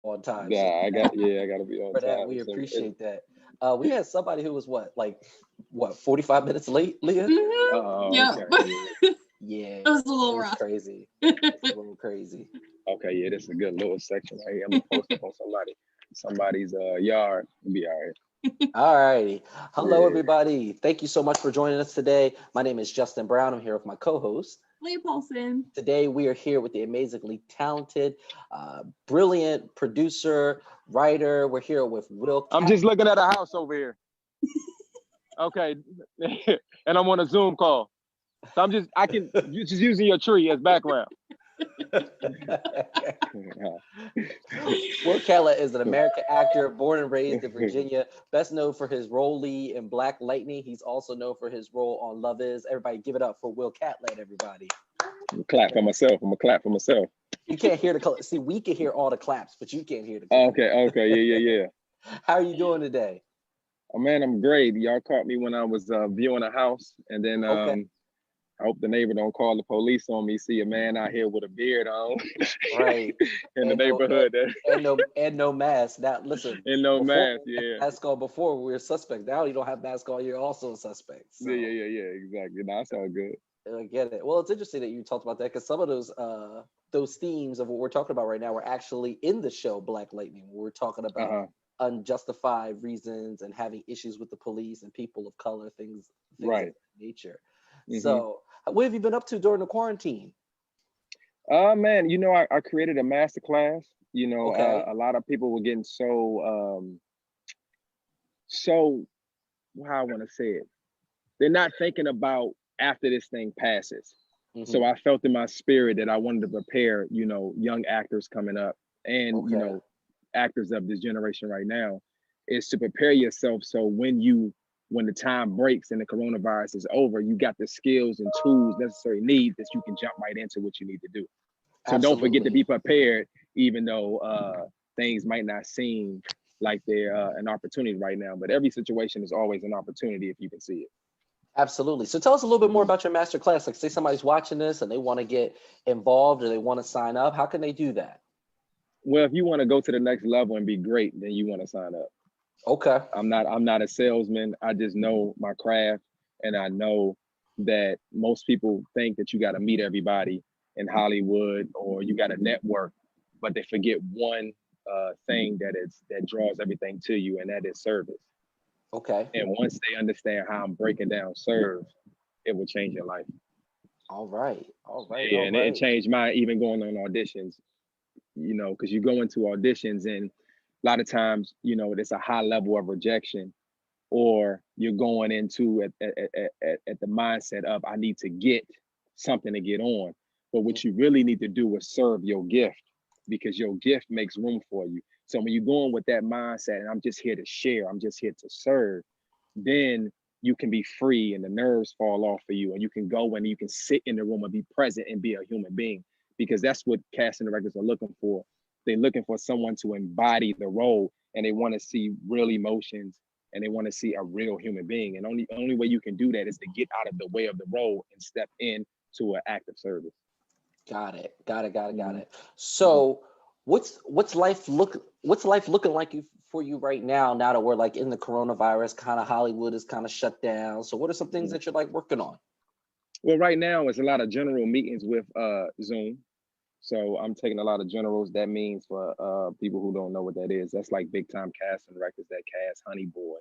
on time. So Yeah, I gotta be on for that, time. we So appreciate that. We had somebody who was what, 45 minutes late, Leah? oh, Yeah. okay, yeah. Yeah, It was a it little was rough. crazy. It's a little crazy. Okay, yeah, this is a good little section right here. I'm gonna post up on somebody's yard. It'll be all right. All righty. Hello, Yeah. everybody. Thank you so much for joining us today. My name is Justin Brown. I'm here with my co-host. Leah Paulson. Today, we are here with the amazingly talented, brilliant producer, writer. We're here with Will I'm Cat. just looking at a house over here. Okay, and I'm on a Zoom call. So you're just using your tree as background. Will Catlett is an American actor born and raised in Virginia, best known for his role lead in Black Lightning. He's also known for his role on Love Is. Everybody give it up for Will Catlett, everybody. I'm gonna clap for myself. I'm gonna clap for myself. You can't hear the see, we can hear all the claps, but you can't hear the claps. Okay, yeah. How are you doing today? Oh man, I'm great. Y'all caught me when I was viewing a house, and then Okay. I hope the neighbor don't call the police on me. See a man out here with a beard on Right. in the And neighborhood. no mask. Now listen, And no before mask, yeah. mask on before we were suspect. Now you don't have mask on, you're also a suspect. So Yeah, exactly. No, that's all good. I get it. Well, it's interesting that you talked about that because some of those themes of what we're talking about right now were actually in the show Black Lightning. We're talking about unjustified reasons and having issues with the police and people of color, things Right. of that nature. So what have you been up to during the quarantine? Man, I created a master class. Okay. A lot of people were getting so how I want to say it. They're not thinking about after this thing passes. So I felt in my spirit that I wanted to prepare, young actors coming up and, actors of this generation right now, is to prepare yourself so when the time breaks and the coronavirus is over, you got the skills and tools necessary needs that you can jump right into what you need to do. So don't forget to be prepared, even though things might not seem like they're an opportunity right now. But every situation is always an opportunity if you can see it. Absolutely. So tell us a little bit more about your master class. Like say somebody's watching this and they want to get involved or they want to sign up. How can they do that? Well, if you want to go to the next level and be great, then you want to sign up. Okay. I'm not a salesman. I just know my craft, and I know that most people think that you got to meet everybody in Hollywood or you got to network, but they forget one thing that draws everything to you, and that is service. Okay. And once they understand how I'm breaking down serve, it will change your life. All right. Yeah, and it changed my even going on auditions, because you go into auditions and a lot of times, there's a high level of rejection, or you're going into at the mindset of I need to get something to get on. But what you really need to do is serve your gift, because your gift makes room for you. So when you're going with that mindset, and I'm just here to share, I'm just here to serve, then you can be free and the nerves fall off of you, and you can go and you can sit in the room and be present and be a human being, because that's what casting directors are looking for. They're looking for someone to embody the role, and they want to see real emotions, and they want to see a real human being. And only way you can do that is to get out of the way of the role and step in to an act of service. Got it. So what's life looking like for you right now that we're like in the coronavirus, kind of Hollywood is kind of shut down. So what are some things that you're like working on? Well, right now it's a lot of general meetings with Zoom. So I'm taking a lot of generals. That means for people who don't know what that is, that's like big time casting directors that cast Honey Boy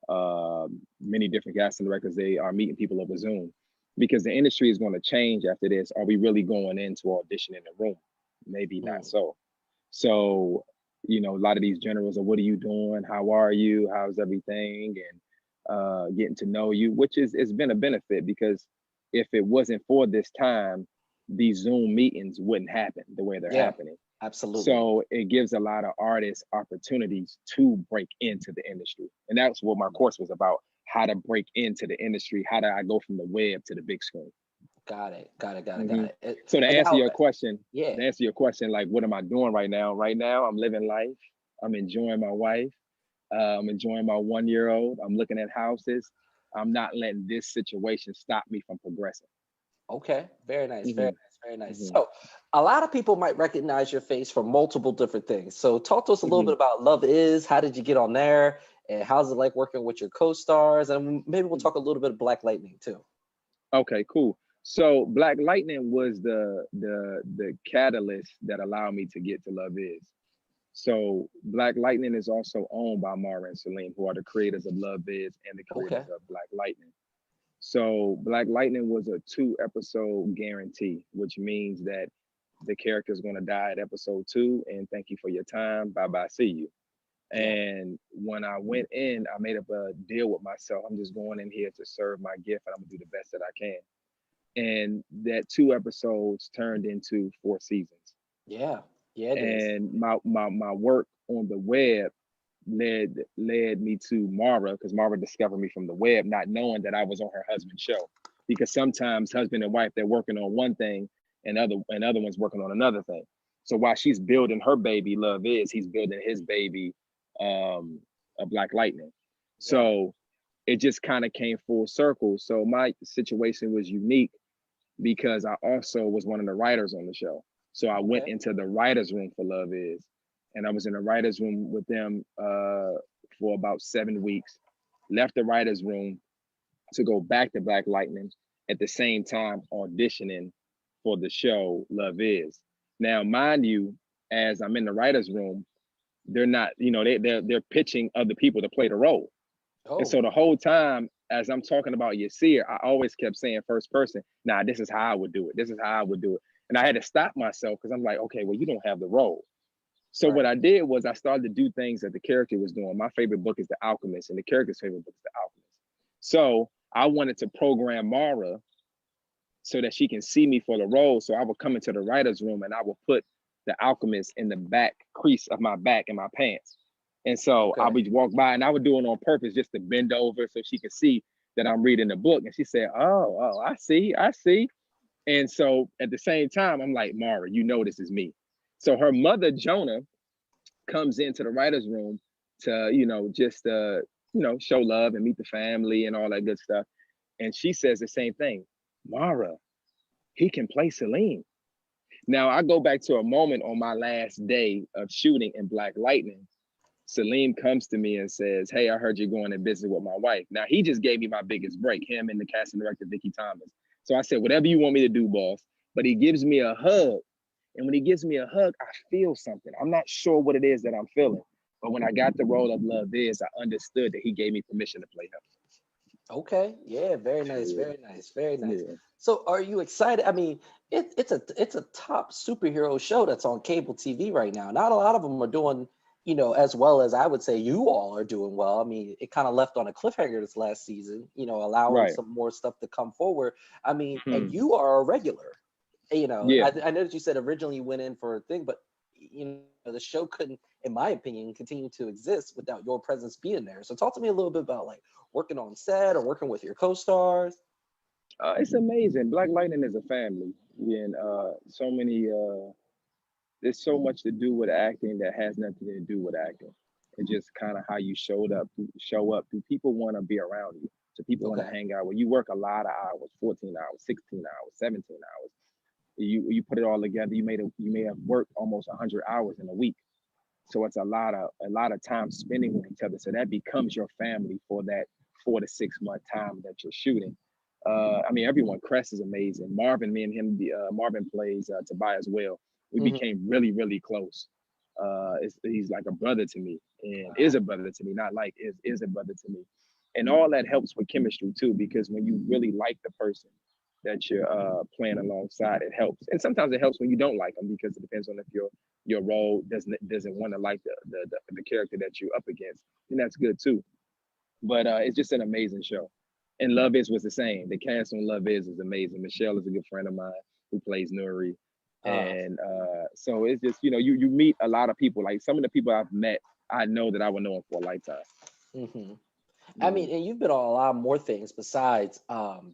or many different casting directors. They are meeting people over Zoom, because the industry is going to change after this. Are we really going into audition in the room? Maybe not so. So, a lot of these generals are, what are you doing? How are you? How's everything? And getting to know you, which it's been a benefit, because if it wasn't for this time, these Zoom meetings wouldn't happen the way they're happening. Absolutely. So it gives a lot of artists opportunities to break into the industry. And that's what my course was about, how to break into the industry. How do I go from the web to the big screen? Got it. So to answer your question, like, what am I doing right now? Right now, I'm living life. I'm enjoying my wife. I'm enjoying my 1-year-old. I'm looking at houses. I'm not letting this situation stop me from progressing. Okay, very nice. Very nice. Mm-hmm. So, a lot of people might recognize your face from multiple different things. So, talk to us a little bit about Love Is. How did you get on there? And how's it like working with your co-stars? And maybe we'll talk a little bit of Black Lightning too. Okay, cool. So Black Lightning was the catalyst that allowed me to get to Love Is. So Black Lightning is also owned by Mara and Salim, who are the creators of Love Is and the Okay. creators of Black Lightning. So Black Lightning was a 2 episode guarantee, which means that the character is going to die at episode 2. And thank you for your time. Bye bye. See you. Yeah. And when I went in, I made up a deal with myself. I'm just going in here to serve my gift, and I'm gonna do the best that I can. And that 2 episodes turned into 4 seasons. Yeah. Yeah, it is. And my work on the web led me to Mara, because Mara discovered me from the web, not knowing that I was on her husband's show. Because sometimes husband and wife, they're working on one thing and other one's working on another thing. So while she's building her baby, Love Is, he's building his baby, a Black Lightning. Yeah. So it just kind of came full circle. So my situation was unique because I also was one of the writers on the show. So I went Okay. into the writers' room for Love Is, and I was in the writers' room with them for about 7 weeks. Left the writers' room to go back to Black Lightning at the same time auditioning for the show Love Is. Now, mind you, as I'm in the writers' room, they're not, they're pitching other people to play the role. And Oh, so the whole time, as I'm talking about Yasir, I always kept saying first person, nah, this is how I would do it. This is how I would do it. And I had to stop myself because I'm like, okay, well, you don't have the role. So what right. I did was I started to do things that the character was doing. My favorite book is The Alchemist, and the character's favorite book is The Alchemist. So I wanted to program Mara so that she can see me for the role. So I would come into the writer's room and I would put The Alchemist in the back crease of my back in my pants. And so I Okay. would walk by and I would do it on purpose just to bend over so she could see that I'm reading the book. And she said, oh, I see. And so at the same time, I'm like, Mara, this is me. So her mother, Jonah, comes into the writer's room to, just, show love and meet the family and all that good stuff. And she says the same thing, Mara, he can play Celine. Now I go back to a moment on my last day of shooting in Black Lightning. Salim comes to me and says, hey, I heard you're going to visit with my wife. Now he just gave me my biggest break, him and the casting director, Vicky Thomas. So I said, whatever you want me to do, boss. But he gives me a hug. And when he gives me a hug, I feel something. I'm not sure what it is that I'm feeling. But when I got the role of Love Is, I understood that he gave me permission to play him. Okay. Yeah. Very nice. Yeah. Very nice. Very nice. Yeah. So, are you excited? I mean, it's a top superhero show that's on cable TV right now. Not a lot of them are doing, as well as I would say you all are doing well. I mean, it kind of left on a cliffhanger this last season. Allowing Right. some more stuff to come forward. I mean, and Hmm. you are a regular. Yeah. I know that you said originally you went in for a thing, but the show couldn't, in my opinion, continue to exist without your presence being there. So talk to me a little bit about like working on set or working with your co-stars. It's amazing. Black Lightning is a family. And there's so much to do with acting that has nothing to do with acting. It's just kind of how you show up. Do people want to be around you? Do people want to Okay. hang out with you? Work a lot of hours, 14 hours, 16 hours, 17 hours. You put it all together, you may have worked almost 100 hours in a week. So it's a lot of time spending with each other. So that becomes your family for that 4 to 6 month time that you're shooting. I mean, everyone. Crest is amazing. Marvin, me and him, Marvin plays Tobias well. We Hmm. became really, really close. He's like a brother to me, and is Wow. a brother to me. Not like is a brother to me, and all that helps with chemistry too. Because when you really like the person that you're playing alongside, it helps. And sometimes it helps when you don't like them because it depends on if your role doesn't want to like the character that you're up against, and that's good too. But it's just an amazing show. And Love Is was the same. The cast on Love Is amazing. Michelle is a good friend of mine who plays Nuri. Uh, And so it's just, you meet a lot of people. Like some of the people I've met, I know that I will know them for a lifetime. hmm I Mhm. mean, and you've been on a lot more things besides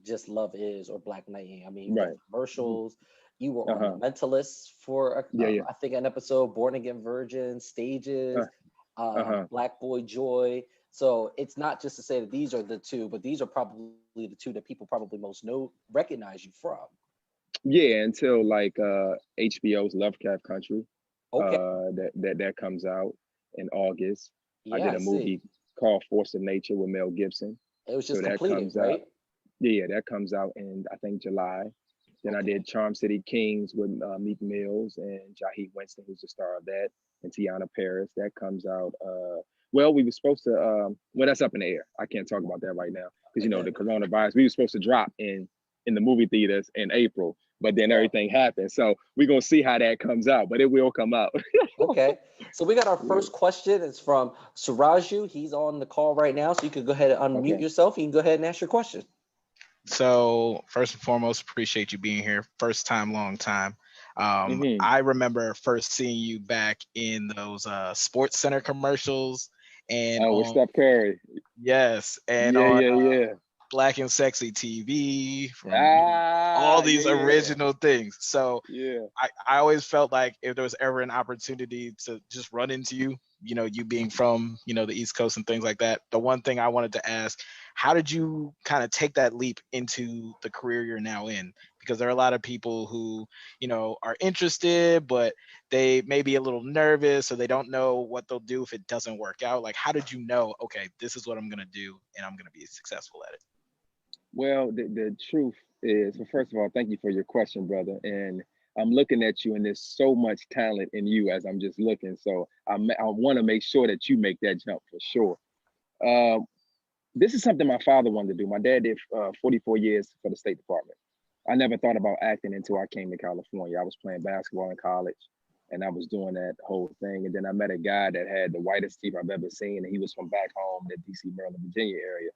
just Love Is or Black Lightning. I mean, you've done Right. Mhm. commercials. You were on The Uh-huh. Mentalist for, Yeah, yeah. I think, an episode, Born Again Virgin, Stages, Uh-huh. Black Boy Joy. So it's not just to say that these are the two, but these are probably the two that people probably most recognize you from. Yeah, until like HBO's Lovecraft Country. Okay. That comes out in August. I Yeah, did I a see. movie called Force of Nature with Mel Gibson. It was So just that completed, comes out. right? Yeah, that comes out in I think July. Then I Okay. did Charm City Kings with Meek Mills and Jaheed Winston, who's the star of that, and Tiana Paris. That comes out. Well, we were supposed to. Well, that's up in the air. I can't talk about that right now because And the then, coronavirus. We were supposed to drop in the movie theaters in April, but then yeah. everything happened. So we're gonna see how that comes out, but it will come out. Okay. So we got our Yeah. first question. It's from Suraju. He's on the call right now, so you can go ahead and unmute Okay. yourself. You can go ahead and ask your question. So first and foremost, appreciate you being here. First time, long time. Hmm. I remember first seeing you back in those Sports Center commercials and Oh, with on Steph Curry. yes, and Yeah, on yeah, yeah. Black and Sexy TV from Ah, all yeah, these yeah, original things. So yeah. I always felt like if there was ever an opportunity to just run into you, you being from, the East Coast and things like that, the one thing I wanted to ask, how did you kind of take that leap into the career you're now in? Because there are a lot of people who, are interested, but they may be a little nervous or they don't know what they'll do if it doesn't work out. Like, how did you know, okay, this is what I'm going to do and I'm going to be successful at it? Well, the truth is, well, first of all, thank you for your question, brother. And I'm looking at you, and there's so much talent in you as I'm just looking. So I want to make sure that you make that jump for sure. Um, this is something my father wanted to do. My dad did 44 years for the State Department. I never thought about acting until I came to California. I was playing basketball in college, and I was doing that whole thing. And then I met a guy that had the whitest teeth I've ever seen, and he was from back home, the D.C., Maryland, Virginia area.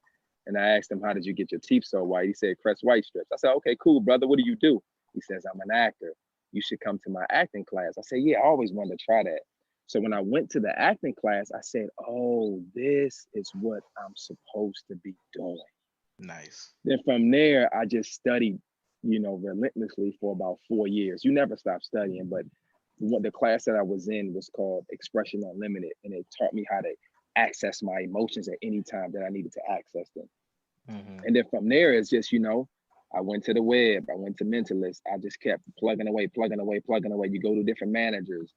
And I asked him, "How did you get your teeth so white?" He said, "Crest white strips." I said, "Okay, cool, brother. What do you do?" He says, "I'm an actor. You should come to my acting class." I said, "Yeah, I always wanted to try that." So when I went to the acting class, I said, "Oh, this is what I'm supposed to be doing." Nice. Then from there, I just studied, relentlessly for about 4 years. You never stop studying, but the class that I was in was called Expression Unlimited, and it taught me how to access my emotions at any time that I needed to access them. Mm-hmm. And then from there, it's just, I went to the web, I went to Mentalist, I just kept plugging away, plugging away, plugging away. You go to different managers,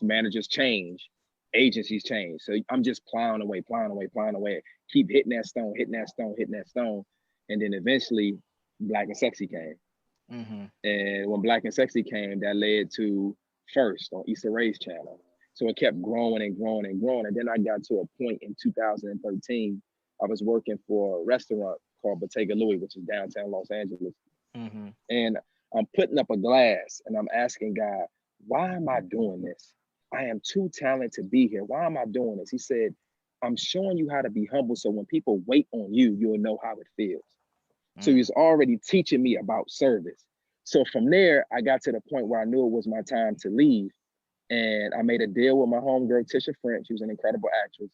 managers change, agencies change. So I'm just plowing away, plowing away, plowing away, keep hitting that stone, hitting that stone, hitting that stone. And then eventually Black and Sexy came. Mm-hmm. And when Black and Sexy came, that led to First on Issa Rae's channel. So it kept growing and growing and growing. And then I got to a point in 2013, I was working for a restaurant called Bottega Louie, which is downtown Los Angeles. Mm-hmm. And I'm putting up a glass and I'm asking God, why am I doing this? I am too talented to be here. Why am I doing this? He said, I'm showing you how to be humble so when people wait on you, you'll know how it feels. So he was already teaching me about service. So from there, I got to the point where I knew it was my time to leave. And I made a deal with my homegirl, Tisha French. She was an incredible actress.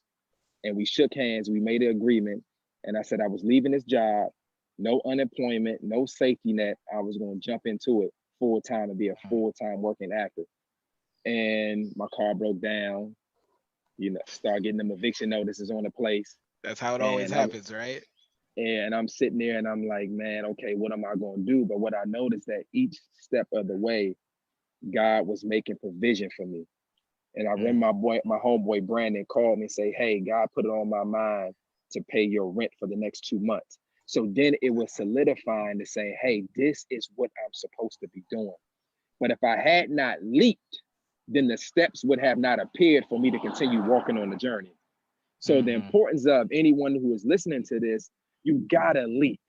And we shook hands. We made an agreement. And I said I was leaving this job, no unemployment, no safety net. I was going to jump into it full time and be a full time working actor. And my car broke down. Start getting them eviction notices on the place. That's how it always And I'm happens, right? and I'm sitting there and I'm like, man, okay, what am I going to do? But what I noticed that each step of the way, God was making provision for me. And I remember my homeboy Brandon called me and say, hey, God put it on my mind to pay your rent for the next 2 months. So then it was solidifying to say, hey, this is what I'm supposed to be doing. But if I had not leaped, then the steps would have not appeared for me to continue walking on the journey. So the importance of anyone who is listening to this, you gotta leap.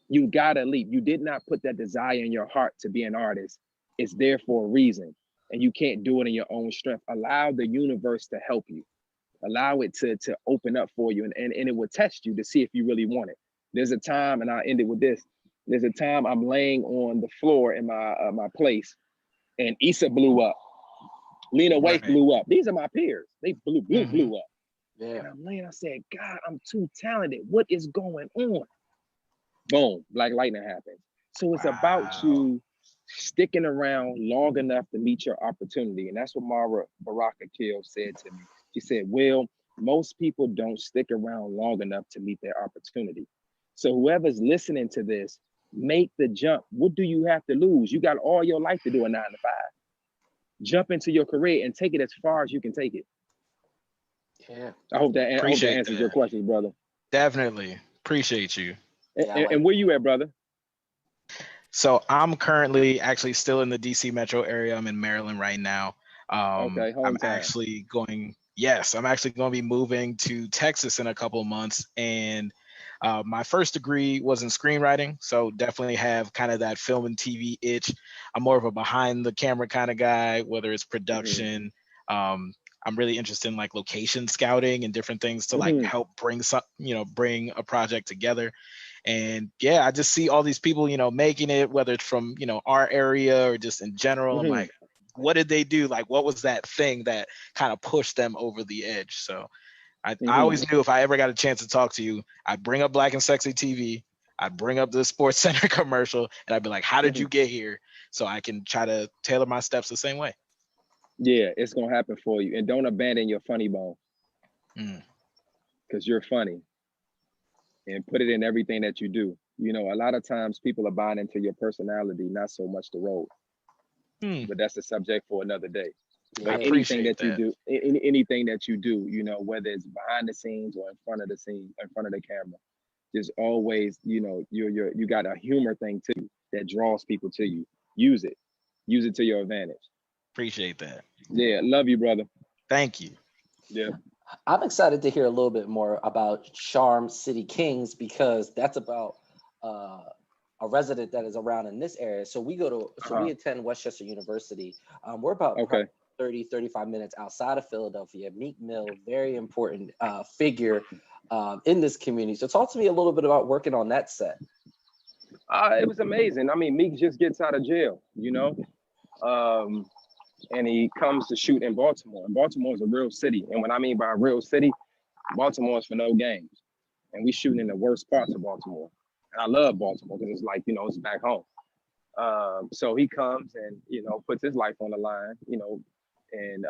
You gotta leap. You did not put that desire in your heart to be an artist. It's there for a reason. And you can't do it in your own strength. Allow the universe to help you. Allow it to open up for you. And it will test you to see if you really want it. There's a time, and I'll end it with this. There's a time I'm laying on the floor in my place, and Issa blew up. Lena Waithe blew up. These are my peers. They blew up. Yeah. And I'm laying, I said, God, I'm too talented. What is going on? Boom, Black Lightning happens. So it's about you sticking around long enough to meet your opportunity. And that's what Mara Baraka Kill said to me. She said, Will, most people don't stick around long enough to meet their opportunity. So whoever's listening to this, Make the jump. What do you have to lose? You got all your life to do a 9 to 5. Jump into your career and take it as far as you can take it. Yeah. I hope that answers your question, brother. Definitely. Appreciate you. And where you at, brother? So I'm currently actually still in the DC metro area. I'm in Maryland right now. Okay, I'm actually going to be moving to Texas in a couple of months. And my first degree was in screenwriting. So definitely have kind of that film and TV itch. I'm more of a behind the camera kind of guy, whether it's production. I'm really interested in like location scouting and different things to like help bring a project together. And yeah, I just see all these people, making it, whether it's from, our area or just in general. I'm like, what did they do? Like, what was that thing that kind of pushed them over the edge? So I always knew if I ever got a chance to talk to you, I'd bring up Black and Sexy TV, I'd bring up the Sports Center commercial, and I'd be like, how did you get here? So I can try to tailor my steps the same way. Yeah, it's going to happen for you. And don't abandon your funny bone. Because you're funny. And put it in everything that you do. A lot of times people are buying into your personality, not so much the role. But that's a subject for another day. But anything that you do, anything that you do, whether it's behind the scenes or in front of the scene, in front of the camera, there's always, you got a humor thing to you that draws people to you. Use it to your advantage. Appreciate that. Yeah, love you, brother. Thank you. Yeah. I'm excited to hear a little bit more about Charm City Kings, because that's about a resident that is around in this area. So we we attend Westchester University. We're about 30-35 minutes outside of Philadelphia. Meek Mill, very important figure in this community. So talk to me a little bit about working on that set. It was amazing. I mean, Meek just gets out of jail, and he comes to shoot in Baltimore. And Baltimore is a real city. And what I mean by a real city, Baltimore is for no games. And we shooting in the worst parts of Baltimore. And I love Baltimore because it's like, it's back home. So he comes and, puts his life on the line, and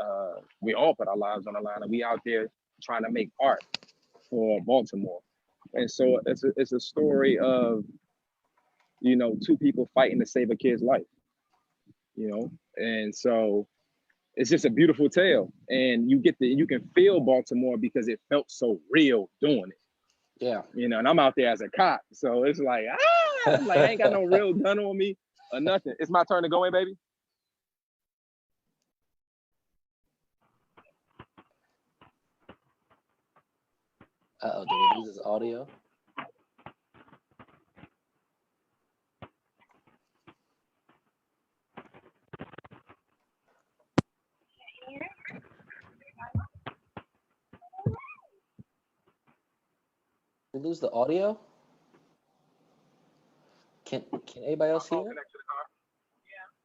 we all put our lives on the line. And we out there trying to make art for Baltimore. And so it's a story of, two people fighting to save a kid's life. And so it's just a beautiful tale, and you can feel Baltimore because it felt so real doing it. Yeah. And I'm out there as a cop, so it's like, I ain't got no real gun on me or nothing. It's my turn to go in, baby. Did we lose his audio? We lose the audio? Can anybody else hear?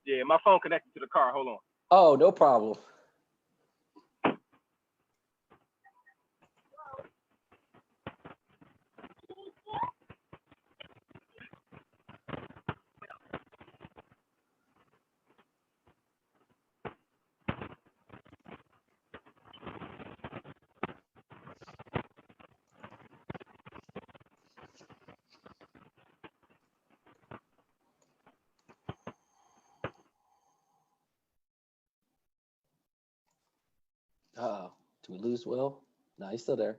Yeah, my phone connected to the car. Hold on. Oh, no problem. Uh-oh. Did we lose Will? No, he's still there.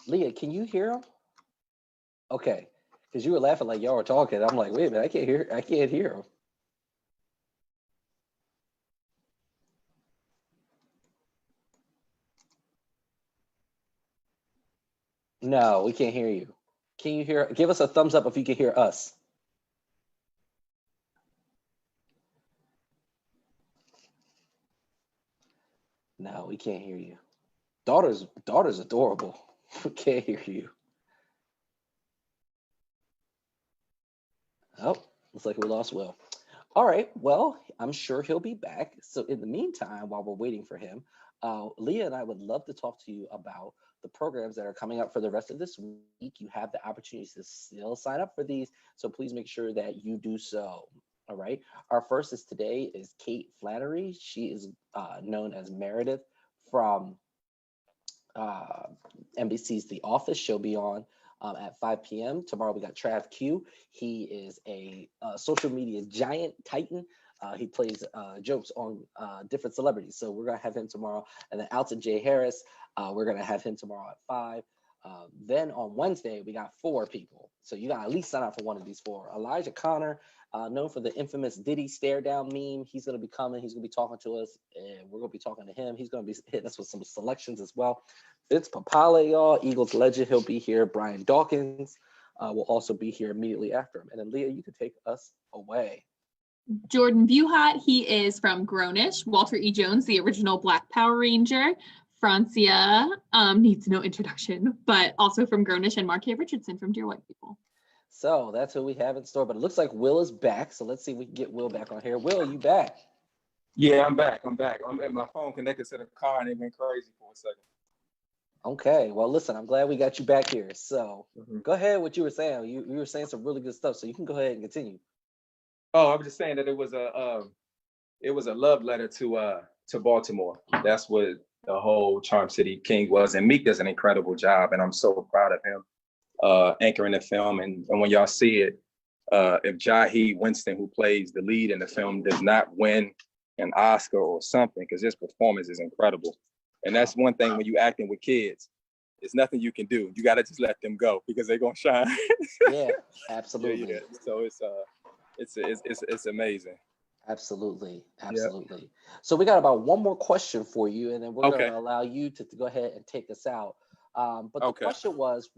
Leah, can you hear him? Okay, because you were laughing like y'all were talking. I'm like, wait a minute, I can't hear him. No, we can't hear you. Can you hear? Give us a thumbs up if you can hear us. No, we can't hear you. Daughter's adorable. We can't hear you. Oh, looks like we lost Will. All right. Well, I'm sure he'll be back. So in the meantime, while we're waiting for him, Leah and I would love to talk to you about the programs that are coming up for the rest of this week. You have the opportunity to still sign up for these, so please make sure that you do so. All right. Our first is today is Kate Flannery. She is known as Meredith from NBC's The Office. She'll be on at 5 p.m. Tomorrow we got Trav Q. He is a social media giant titan. He plays jokes on different celebrities. So we're going to have him tomorrow. And then Alton J. Harris, we're going to have him tomorrow at 5. Then on Wednesday, we got 4 people. So you got to at least sign up for one of these 4. Elijah Connor, known for the infamous Diddy stare down meme. He's going to be coming. He's going to be talking to us, and we're going to be talking to him. He's going to be hitting us with some selections as well. Vince Papale, y'all, Eagles legend. He'll be here. Brian Dawkins will also be here immediately after him. And then Leah, you can take us away. Jordan Buhat, he is from Grownish. Walter E. Jones, the original Black Power Ranger. Francia needs no introduction, but also from Grownish, and Mark A. Richardson from Dear White People. So that's who we have in store, but it looks like Will is back. So let's see if we can get Will back on here. Will, you back? Yeah, I'm back. I'm at my phone connected to the car and it went crazy for a second. Okay, well, listen, I'm glad we got you back here. So go ahead, what you were saying. You were saying some really good stuff, so you can go ahead and continue. Oh, I was just saying that it was a love letter to Baltimore. That's what the whole Charm City King was, and Meek does an incredible job, and I'm so proud of him anchoring the film. And when y'all see it, if Jaheed Winston, who plays the lead in the film, does not win an Oscar or something, because his performance is incredible. And that's one thing when you acting with kids, there's nothing you can do. You got to just let them go because they're gonna shine. Yeah, absolutely. Yeah. So it's amazing. Absolutely. Yep. So we got about one more question for you, and then we're going to allow you to go ahead and take us out. But the question was,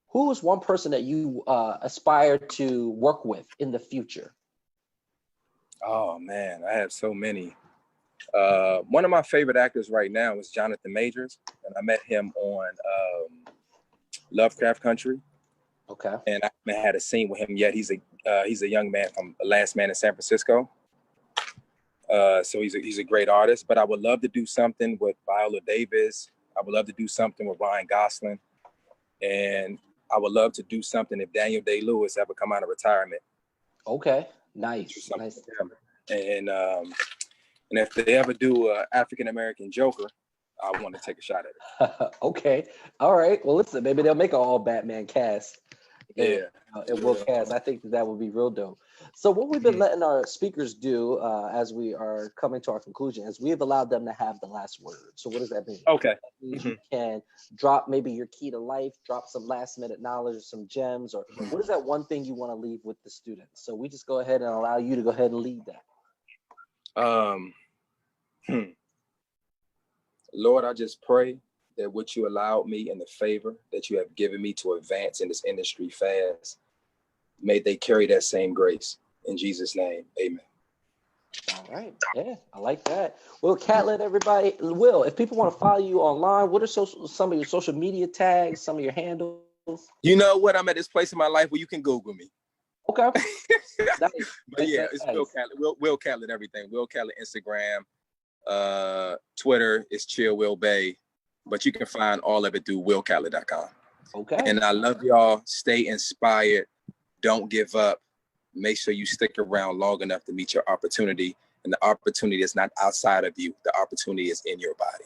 who is one person that you aspire to work with in the future? Oh man, I have so many. One of my favorite actors right now is Jonathan Majors, and I met him on Lovecraft Country. Okay. And I haven't had a scene with him yet. He's a young man from Last Man in San Francisco. So he's a great artist. But I would love to do something with Viola Davis. I would love to do something with Ryan Gosling, and I would love to do something if Daniel Day-Lewis ever come out of retirement. Okay. Nice. And if they ever do an African American Joker, I want to take a shot at it. Okay. All right. Well, listen, maybe they'll make an all Batman cast. Yeah. It will cast. I think that would be real dope. So what we've been letting our speakers do as we are coming to our conclusion is we have allowed them to have the last word. So what does that mean? Okay. That means you can drop maybe your key to life, drop some last minute knowledge, some gems, or what is that one thing you want to leave with the students? So we just go ahead and allow you to go ahead and lead that. Lord, I just pray that what you allowed me and the favor that you have given me to advance in this industry fast, may they carry that same grace. In Jesus' name, amen. All right. Yeah, I like that. Well, Catlett, everybody. Will, if people want to follow you online, what are some of your social media tags, some of your handles? You know what? I'm at this place in my life where you can Google me. Okay. But yeah, it's Will Catlett. Will Catlett, everything. Will Catlett, Instagram, Twitter is Chill Will Bay. But you can find all of it through willcatlett.com. Okay. And I love y'all. Stay inspired. Don't give up. Make sure you stick around long enough to meet your opportunity. And the opportunity is not outside of you. The opportunity is in your body.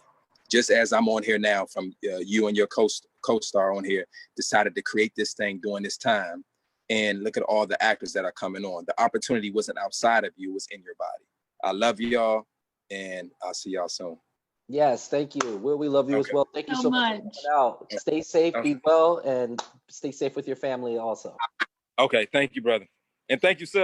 Just as I'm on here now from you and your co-star on here decided to create this thing during this time. And look at all the actors that are coming on. The opportunity wasn't outside of you, it was in your body. I love y'all, and I'll see y'all soon. Yes, thank you. Will, we love you as well. Thank you so much for coming out. Stay safe, be well, and stay safe with your family also. Okay, thank you, brother. And thank you, sis.